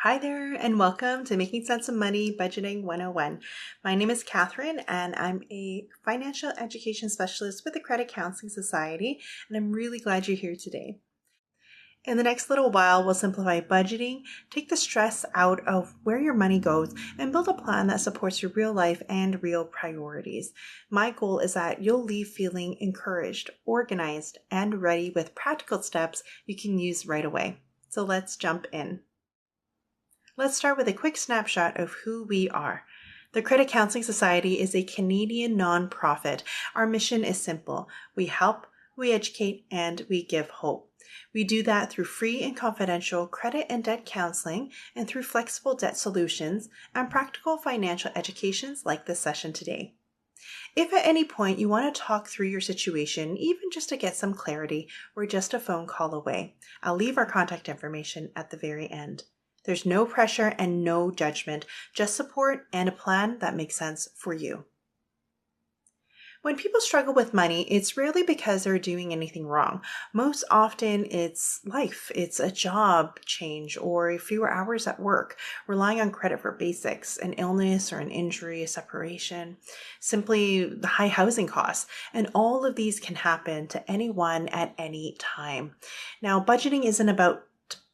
Hi there, and welcome to Making Sense of Money Budgeting 101. My name is Catherine, and I'm a financial education specialist with the Credit Counseling Society, and I'm really glad you're here today. In the next little while, we'll simplify budgeting, take the stress out of where your money goes, and build a plan that supports your real life and real priorities. My goal is that you'll leave feeling encouraged, organized, and ready with practical steps you can use right away. So let's jump in. Let's start with a quick snapshot of who we are. The Credit Counseling Society is a Canadian nonprofit. Our mission is simple. We help, we educate, and we give hope. We do that through free and confidential credit and debt counseling and through flexible debt solutions and practical financial educations like this session today. If at any point you want to talk through your situation, even just to get some clarity, we're just a phone call away. I'll leave our contact information at the very end. There's no pressure and no judgment, just support and a plan that makes sense for you. When people struggle with money, it's rarely because they're doing anything wrong. Most often it's life. It's a job change or fewer hours at work, relying on credit for basics, an illness or an injury, a separation, simply the high housing costs. And all of these can happen to anyone at any time. Now, budgeting isn't about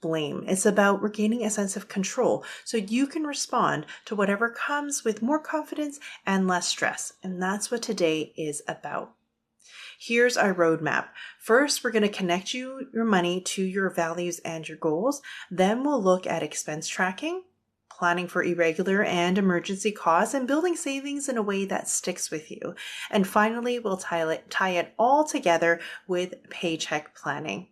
blame. It's about regaining a sense of control so you can respond to whatever comes with more confidence and less stress. And that's what today is about. Here's our roadmap. First, we're going to connect your money to your values and your goals. Then we'll look at expense tracking, planning for irregular and emergency costs, and building savings in a way that sticks with you. And finally, we'll tie it all together with paycheck planning.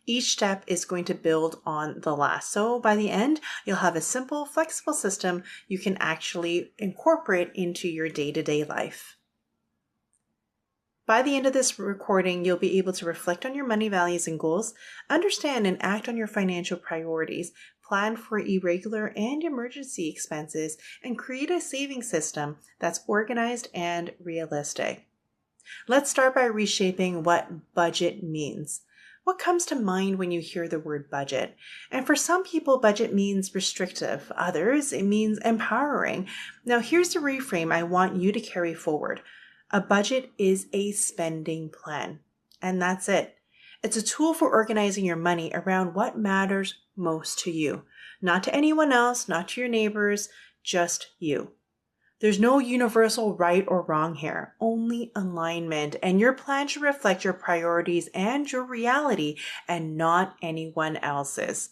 Each step is going to build on the last. So by the end, you'll have a simple, flexible system you can actually incorporate into your day-to-day life. By the end of this recording, you'll be able to reflect on your money values and goals, understand and act on your financial priorities, plan for irregular and emergency expenses, and create a saving system that's organized and realistic. Let's start by reshaping what budget means. What comes to mind when you hear the word budget? And for some people, budget means restrictive. Others, it means empowering. Now, here's the reframe I want you to carry forward. A budget is a spending plan. And that's it. It's a tool for organizing your money around what matters most to you. Not to anyone else, not to your neighbors, just you. There's no universal right or wrong here, only alignment, and your plan should reflect your priorities and your reality and not anyone else's.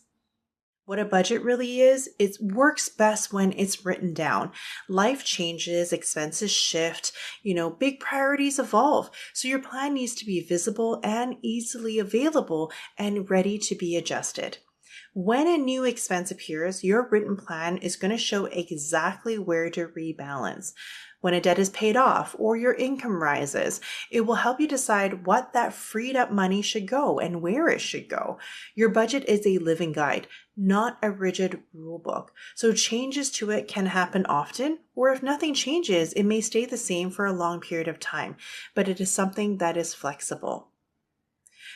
What a budget really is, it works best when it's written down. Life changes, expenses shift, big priorities evolve. So your plan needs to be visible and easily available and ready to be adjusted. When a new expense appears, your written plan is going to show exactly where to rebalance. When a debt is paid off or your income rises, it will help you decide what that freed up money should go and where it should go. Your budget is a living guide, not a rigid rule book. So changes to it can happen often, or if nothing changes, it may stay the same for a long period of time, but it is something that is flexible.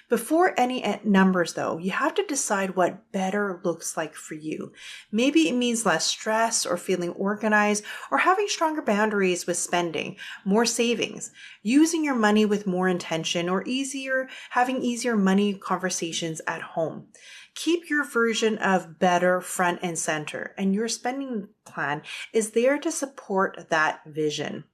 Before any numbers, though, you have to decide what better looks like for you. Maybe it means less stress or feeling organized or having stronger boundaries with spending, more savings, using your money with more intention, or having easier money conversations at home. Keep your version of better front and center, and your spending plan is there to support that vision.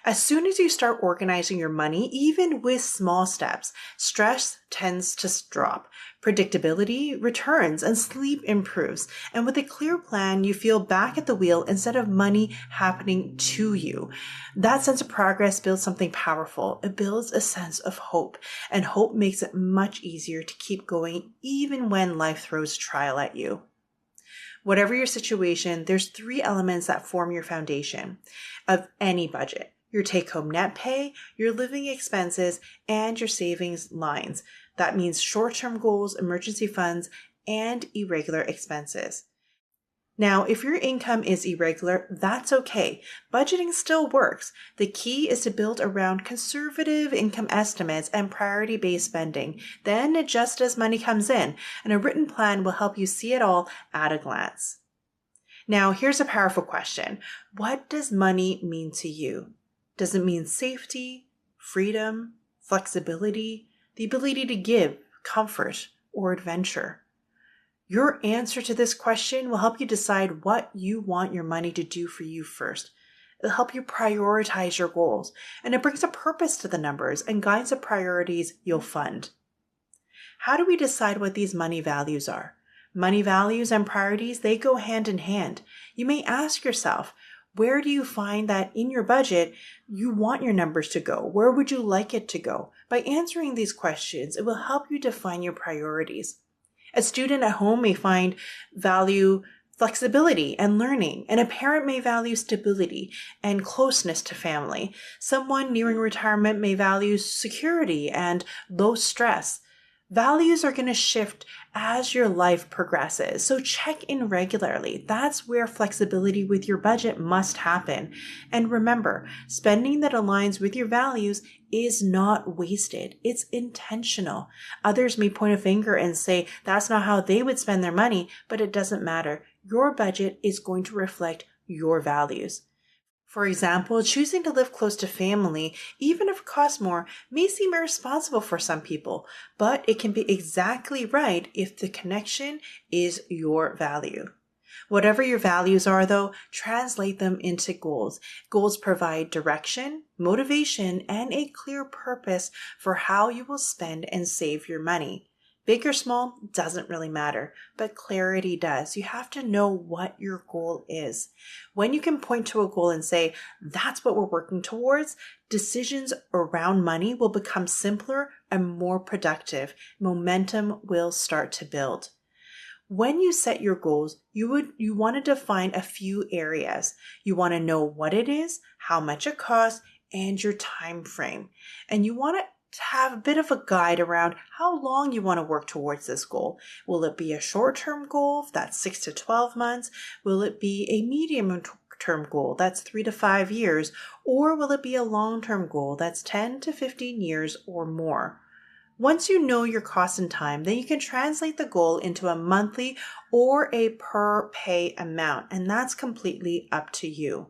As soon as you start organizing your money, even with small steps, stress tends to drop, predictability returns, and sleep improves. And with a clear plan, you feel back at the wheel instead of money happening to you. That sense of progress builds something powerful. It builds a sense of hope, and hope makes it much easier to keep going even when life throws a trial at you. Whatever your situation, there's 3 elements that form your foundation of any budget. Your take-home net pay, your living expenses, and your savings lines. That means short-term goals, emergency funds, and irregular expenses. Now, if your income is irregular, that's okay. Budgeting still works. The key is to build around conservative income estimates and priority-based spending. Then adjust as money comes in, and a written plan will help you see it all at a glance. Now, here's a powerful question. What does money mean to you? Does it mean safety, freedom, flexibility, the ability to give, comfort, or adventure? Your answer to this question will help you decide what you want your money to do for you first. It'll help you prioritize your goals, and it brings a purpose to the numbers and guides the priorities you'll fund. How do we decide what these money values are? Money values and priorities, they go hand in hand. You may ask yourself, where do you find that in your budget you want your numbers to go? Where would you like it to go? By answering these questions, it will help you define your priorities. A student at home may value flexibility and learning, and a parent may value stability and closeness to family. Someone nearing retirement may value security and low stress. Values are going to shift as your life progresses, so check in regularly. That's where flexibility with your budget must happen. And remember, spending that aligns with your values is not wasted. It's intentional. Others may point a finger and say that's not how they would spend their money, but it doesn't matter. Your budget is going to reflect your values. For example, choosing to live close to family, even if it costs more, may seem irresponsible for some people, but it can be exactly right if the connection is your value. Whatever your values are, though, translate them into goals. Goals provide direction, motivation, and a clear purpose for how you will spend and save your money. Big or small doesn't really matter, but clarity does. You have to know what your goal is. When you can point to a goal and say, that's what we're working towards, decisions around money will become simpler and more productive. Momentum will start to build. When you set your goals, you want to define a few areas. You want to know what it is, how much it costs, and your time frame. And you want to have a bit of a guide around how long you want to work towards this goal. Will it be a short-term goal that's 6 to 12 months? Will it be a medium-term goal that's 3 to 5 years? Or will it be a long-term goal that's 10 to 15 years or more? Once you know your cost and time, then you can translate the goal into a monthly or a per pay amount, and that's completely up to you.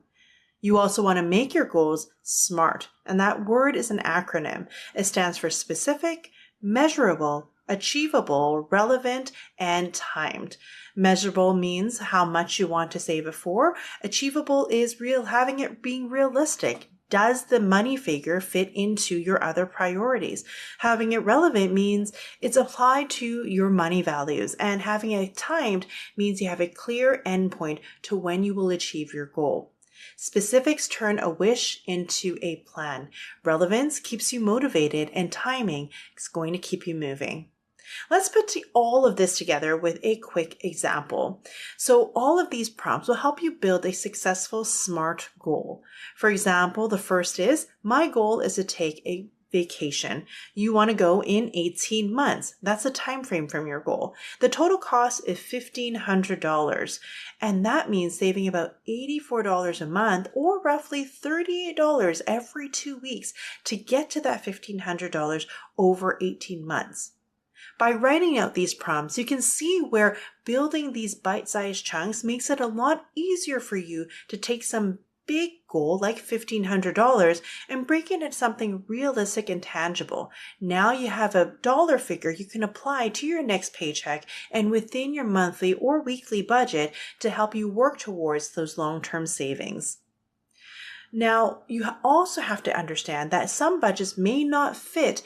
You also want to make your goals SMART, and that word is an acronym. It stands for specific, measurable, achievable, relevant, and timed. Measurable means how much you want to save it for. Achievable is having it being realistic. Does the money figure fit into your other priorities? Having it relevant means it's applied to your money values, and having it timed means you have a clear endpoint to when you will achieve your goal. Specifics turn a wish into a plan. Relevance keeps you motivated, and timing is going to keep you moving. Let's put all of this together with a quick example. So all of these prompts will help you build a successful SMART goal. For example, the first is, my goal is to take a vacation. You want to go in 18 months. That's a time frame from your goal. The total cost is $1,500, and that means saving about $84 a month, or roughly $38 every 2 weeks to get to that $1,500 over 18 months. By writing out these prompts, you can see where building these bite-sized chunks makes it a lot easier for you to take some big goal like $1,500 and break it into something realistic and tangible. Now you have a dollar figure you can apply to your next paycheck and within your monthly or weekly budget to help you work towards those long-term savings. Now, you also have to understand that some budgets may not fit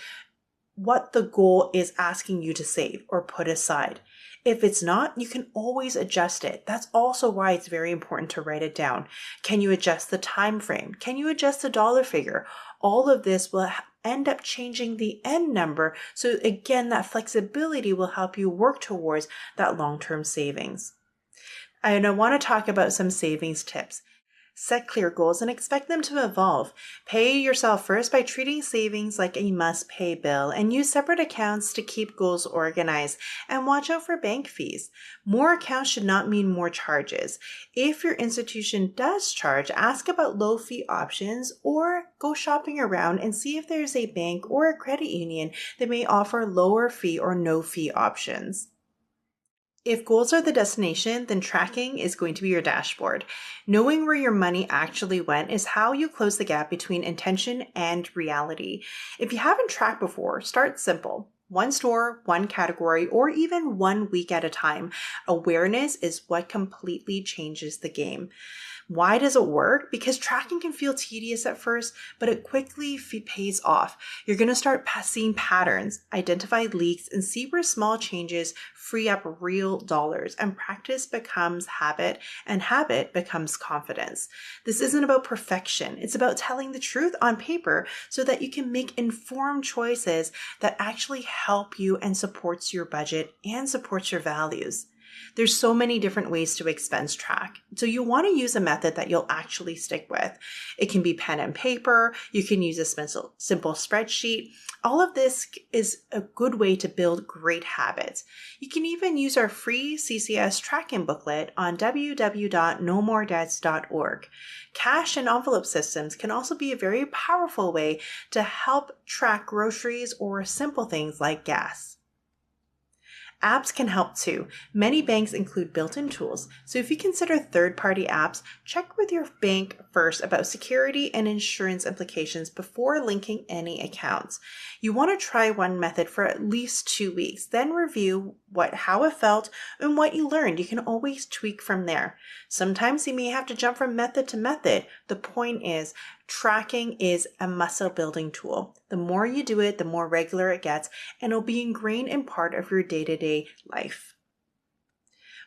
what the goal is asking you to save or put aside. If it's not, you can always adjust it. That's also why it's very important to write it down. Can you adjust the time frame? Can you adjust the dollar figure? All of this will end up changing the end number. So again, that flexibility will help you work towards that long-term savings. And I want to talk about some savings tips. Set clear goals and expect them to evolve. Pay yourself first by treating savings like a must-pay bill and use separate accounts to keep goals organized, and watch out for bank fees. More accounts should not mean more charges. If your institution does charge, ask about low fee options or go shopping around and see if there's a bank or a credit union that may offer lower fee or no fee options. If goals are the destination, then tracking is going to be your dashboard. Knowing where your money actually went is how you close the gap between intention and reality. If you haven't tracked before, start simple. One store, one category, or even 1 week at a time. Awareness is what completely changes the game. Why does it work? Because tracking can feel tedious at first, but it quickly pays off. You're going to start seeing patterns, identify leaks, and see where small changes free up real dollars, and practice becomes habit, and habit becomes confidence. This isn't about perfection. It's about telling the truth on paper so that you can make informed choices that actually help you and supports your budget and supports your values. There's so many different ways to expense track. So you want to use a method that you'll actually stick with. It can be pen and paper. You can use a simple spreadsheet. All of this is a good way to build great habits. You can even use our free CCS tracking booklet on www.nomoredebts.org. Cash and envelope systems can also be a very powerful way to help track groceries or simple things like gas. Apps can help too. Many banks include built-in tools, so if you consider third-party apps, check with your bank first about security and insurance implications before linking any accounts. You want to try one method for at least 2 weeks, then review how it felt and what you learned. You can always tweak from there. Sometimes you may have to jump from method to method. The point is, tracking is a muscle building tool. The more you do it, the more regular it gets, and it'll be ingrained in part of your day-to-day life.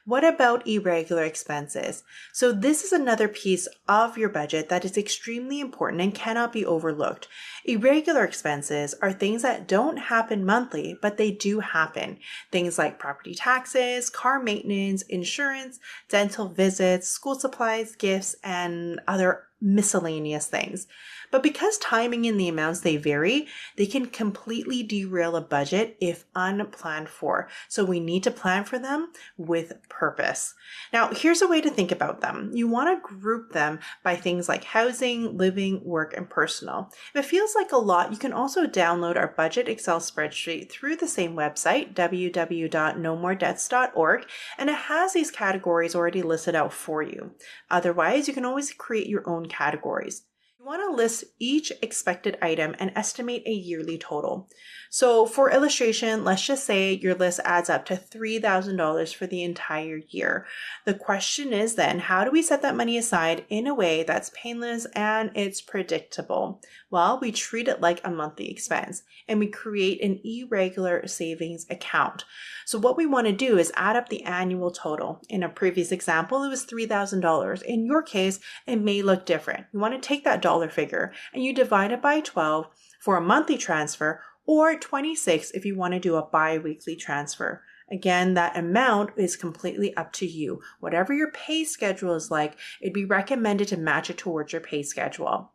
What about irregular expenses? So this is another piece of your budget that is extremely important and cannot be overlooked. Irregular expenses are things that don't happen monthly, but they do happen. Things like property taxes, car maintenance, insurance, dental visits, school supplies, gifts, and other miscellaneous things. But because timing and the amounts they vary, they can completely derail a budget if unplanned for. So we need to plan for them with purpose. Now, here's a way to think about them. You want to group them by things like housing, living, work, and personal. If it feels like a lot, you can also download our budget Excel spreadsheet through the same website, www.nomoredebts.org, and it has these categories already listed out for you. Otherwise, you can always create your own categories. You want to list each expected item and estimate a yearly total. So for illustration, let's just say your list adds up to $3,000 for the entire year. The question is then, how do we set that money aside in a way that's painless and it's predictable? Well, we treat it like a monthly expense and we create an irregular savings account. So what we want to do is add up the annual total. In a previous example, it was $3,000. In your case, it may look different. You want to take that dollar figure and you divide it by 12 for a monthly transfer, or 26 if you want to do a bi-weekly transfer. Again, that amount is completely up to you. Whatever your pay schedule is like, it'd be recommended to match it towards your pay schedule.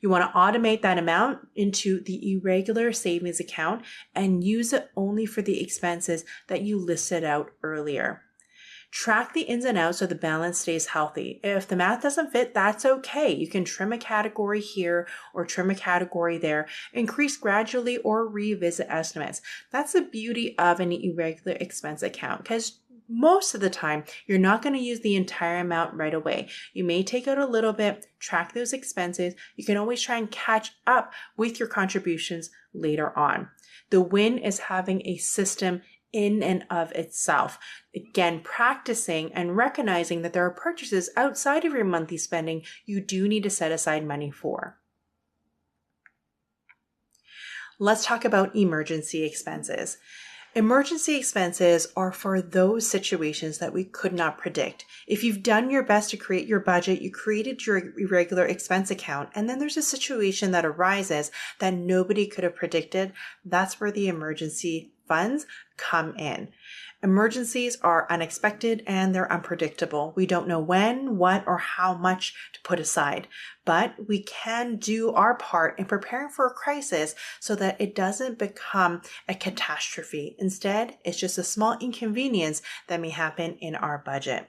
You want to automate that amount into the irregular savings account and use it only for the expenses that you listed out earlier. Track the ins and outs so the balance stays healthy. If the math doesn't fit, that's okay. You can trim a category here or trim a category there, increase gradually or revisit estimates. That's the beauty of an irregular expense account, because most of the time, you're not going to use the entire amount right away. You may take out a little bit, track those expenses. You can always try and catch up with your contributions later on. The win is having a system in and of itself. Again, practicing and recognizing that there are purchases outside of your monthly spending you do need to set aside money for. Let's talk about emergency expenses. Emergency expenses are for those situations that we could not predict. If you've done your best to create your budget, you created your irregular expense account, and then there's a situation that arises that nobody could have predicted, that's where the emergency funds come in. Emergencies are unexpected and they're unpredictable. We don't know when, what, or how much to put aside, but we can do our part in preparing for a crisis so that it doesn't become a catastrophe. Instead, it's just a small inconvenience that may happen in our budget.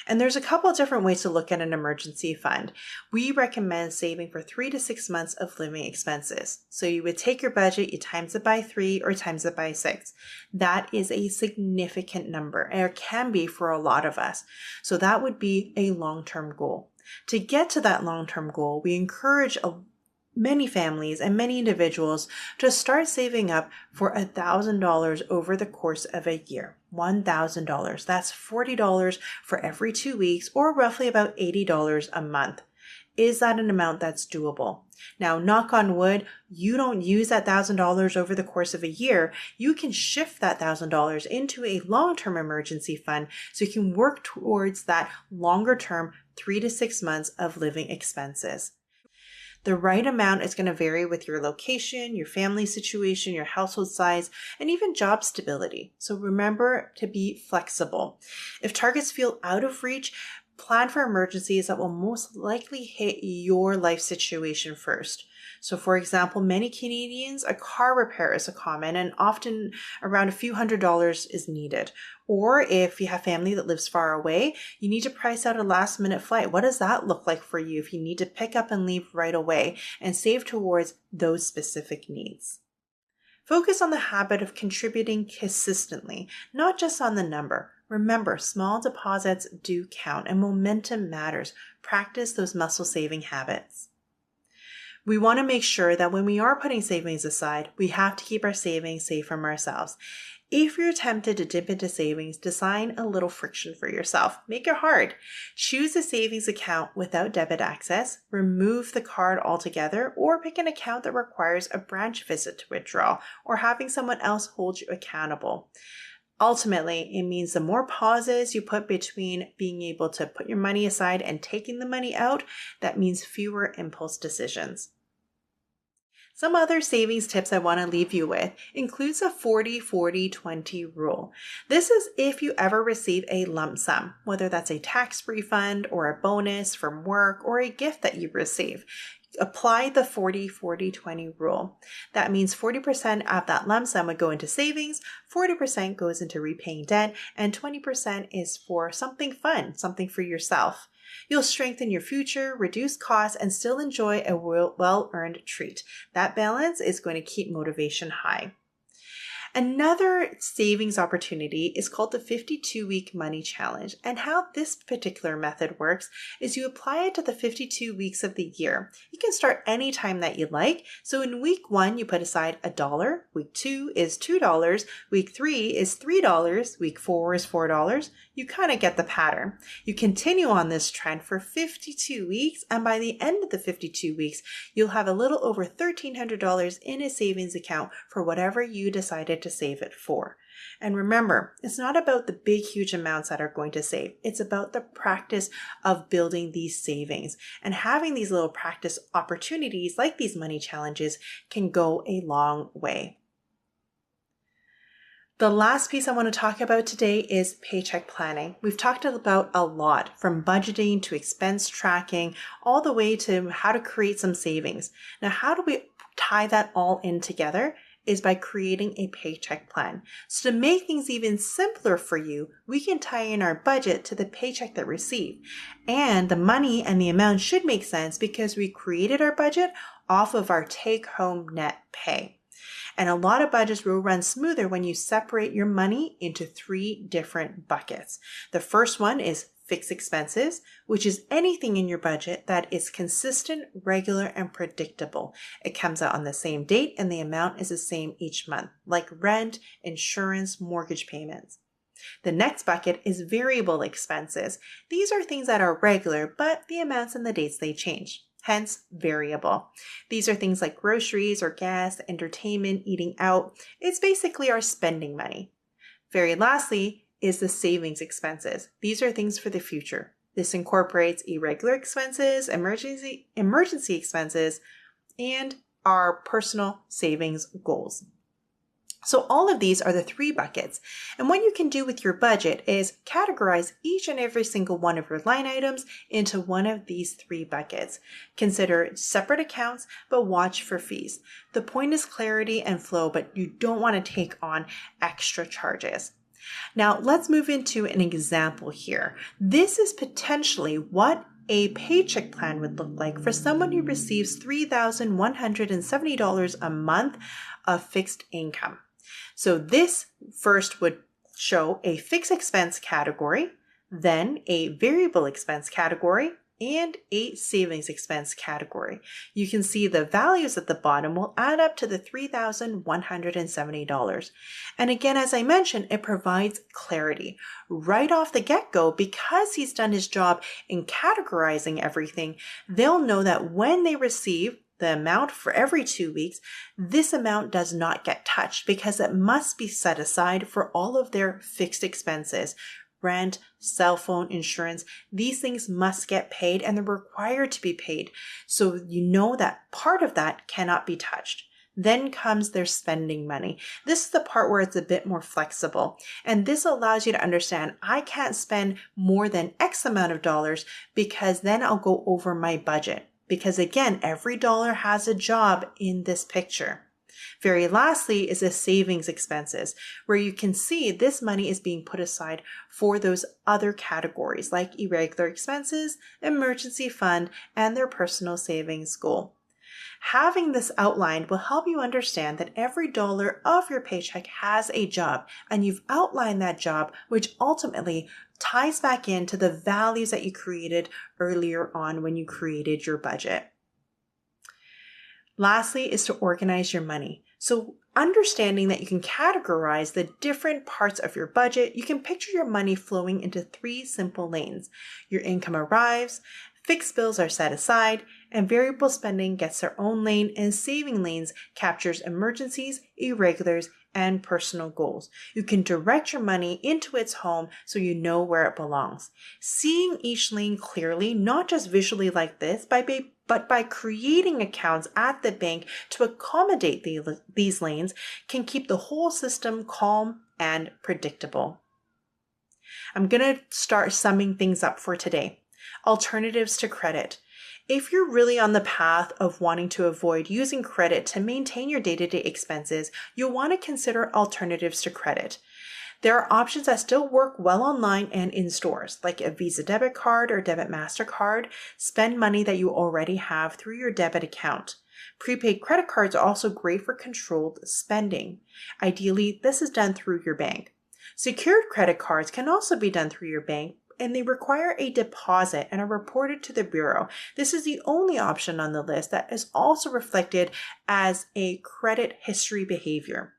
And there's a couple of different ways to look at an emergency fund. We recommend saving for 3 to 6 months of living expenses. So you would take your budget, you times it by 3 or times it by 6. That is a significant number, and it can be for a lot of us. So that would be a long-term goal. To get to that long-term goal, we encourage many families and many individuals to start saving up for $1,000 over the course of a year. $1,000. That's $40 for every 2 weeks, or roughly about $80 a month. Is that an amount that's doable? Now, knock on wood, you don't use that $1,000 over the course of a year. You can shift that $1,000 into a long-term emergency fund so you can work towards that longer term 3 to 6 months of living expenses. The right amount is going to vary with your location, your family situation, your household size, and even job stability. So remember to be flexible. If targets feel out of reach, plan for emergencies that will most likely hit your life situation first. So for example, many Canadians, a car repair is a common and often around a few $100s is needed. Or if you have family that lives far away, you need to price out a last minute flight. What does that look like for you if you need to pick up and leave right away, and save towards those specific needs? Focus on the habit of contributing consistently, not just on the number. Remember, small deposits do count and momentum matters. Practice those muscle saving habits. We want to make sure that when we are putting savings aside, we have to keep our savings safe from ourselves. If you're tempted to dip into savings, design a little friction for yourself. Make it hard. Choose a savings account without debit access, remove the card altogether, or pick an account that requires a branch visit to withdraw or having someone else hold you accountable. Ultimately, it means the more pauses you put between being able to put your money aside and taking the money out, that means fewer impulse decisions. Some other savings tips I want to leave you with includes a 40-40-20 rule. This is if you ever receive a lump sum, whether that's a tax refund or a bonus from work or a gift that you receive. Apply the 40-40-20 rule. That means 40% of that lump sum would go into savings, 40% goes into repaying debt, and 20% is for something fun, something for yourself. You'll strengthen your future, reduce costs, and still enjoy a well-earned treat. That balance is going to keep motivation high. Another savings opportunity is called the 52-week money challenge. And how this particular method works is you apply it to the 52 weeks of the year. You can start any time that you like. So in week 1, you put aside $1. Week 2 is $2. Week 3 is $3. Week 4 is $4. You kind of get the pattern. You continue on this trend for 52 weeks, and by the end of the 52 weeks, you'll have a little over $1,300 in a savings account for whatever you decided to save it for. And remember, it's not about the big, huge amounts that are going to save. It's about the practice of building these savings, and having these little practice opportunities like these money challenges can go a long way. The last piece I want to talk about today is paycheck planning. We've talked about a lot, from budgeting to expense tracking, all the way to how to create some savings. Now, how do we tie that all in together? Is by creating a paycheck plan. So to make things even simpler for you, we can tie in our budget to the paycheck that we receive. And the money and the amount should make sense because we created our budget off of our take-home net pay. And a lot of budgets will run smoother when you separate your money into 3 different buckets. The first one is fixed expenses, which is anything in your budget that is consistent, regular, and predictable. It comes out on the same date and the amount is the same each month, like rent, insurance, mortgage payments. The next bucket is variable expenses. These are things that are regular, but the amounts and the dates they change. Hence, variable. These are things like groceries or gas, entertainment, eating out. It's basically our spending money. Very lastly is the savings expenses. These are things for the future. This incorporates irregular expenses, emergency expenses, and our personal savings goals. So all of these are the 3 buckets. And what you can do with your budget is categorize each and every single one of your line items into one of these 3 buckets. Consider separate accounts, but watch for fees. The point is clarity and flow, but you don't want to take on extra charges. Now let's move into an example here. This is potentially what a paycheck plan would look like for someone who receives $3,170 a month of fixed income. So this first would show a fixed expense category, then a variable expense category, and a savings expense category. You can see the values at the bottom will add up to the $3,170. And again, as I mentioned, it provides clarity right off the get-go. Because he's done his job in categorizing everything, they'll know that when they receive the amount for every 2 weeks, this amount does not get touched because it must be set aside for all of their fixed expenses. Rent, cell phone, insurance, these things must get paid and they're required to be paid. So you know that part of that cannot be touched. Then comes their spending money. This is the part where it's a bit more flexible. And this allows you to understand, I can't spend more than X amount of dollars because then I'll go over my budget. Because again, every dollar has a job in this picture. Very lastly is the savings expenses, where you can see this money is being put aside for those other categories like irregular expenses, emergency fund, and their personal savings goal. Having this outlined will help you understand that every dollar of your paycheck has a job, and you've outlined that job, which ultimately ties back into the values that you created earlier on when you created your budget. Lastly is to organize your money. So understanding that you can categorize the different parts of your budget, you can picture your money flowing into 3 simple lanes. Your income arrives, fixed bills are set aside, and variable spending gets their own lane, and saving lanes captures emergencies, irregulars, and personal goals. You can direct your money into its home so you know where it belongs. Seeing each lane clearly, not just visually like this, but by creating accounts at the bank to accommodate these lanes can keep the whole system calm and predictable. I'm going to start summing things up for today. Alternatives to credit. If you're really on the path of wanting to avoid using credit to maintain your day-to-day expenses, you'll want to consider alternatives to credit. There are options that still work well online and in stores, like a Visa debit card or debit MasterCard. Spend money that you already have through your debit account. Prepaid credit cards are also great for controlled spending. Ideally, this is done through your bank. Secured credit cards can also be done through your bank, and they require a deposit and are reported to the bureau. This is the only option on the list that is also reflected as a credit history behavior.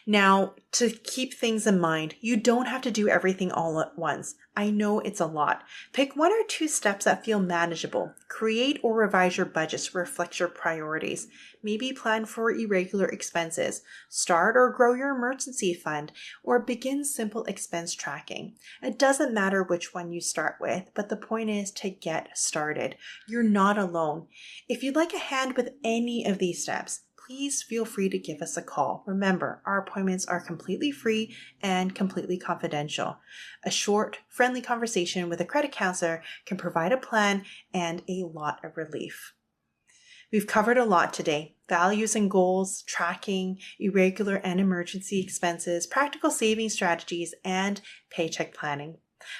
Now, to keep things in mind, you don't have to do everything all at once. I know it's a lot. Pick 1 or 2 steps that feel manageable. Create or revise your budget to reflect your priorities. Maybe plan for irregular expenses. Start or grow your emergency fund, or begin simple expense tracking. It doesn't matter which one you start with, but the point is to get started. You're not alone. If you'd like a hand with any of these steps, please feel free to give us a call. Remember, our appointments are completely free and completely confidential. A short, friendly conversation with a credit counselor can provide a plan and a lot of relief. We've covered a lot today: values and goals, tracking, irregular and emergency expenses, practical saving strategies, and paycheck planning.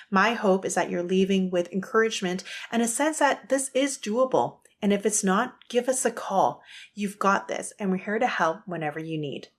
My hope is that you're leaving with encouragement and a sense that this is doable. And if it's not, give us a call. You've got this, and we're here to help whenever you need.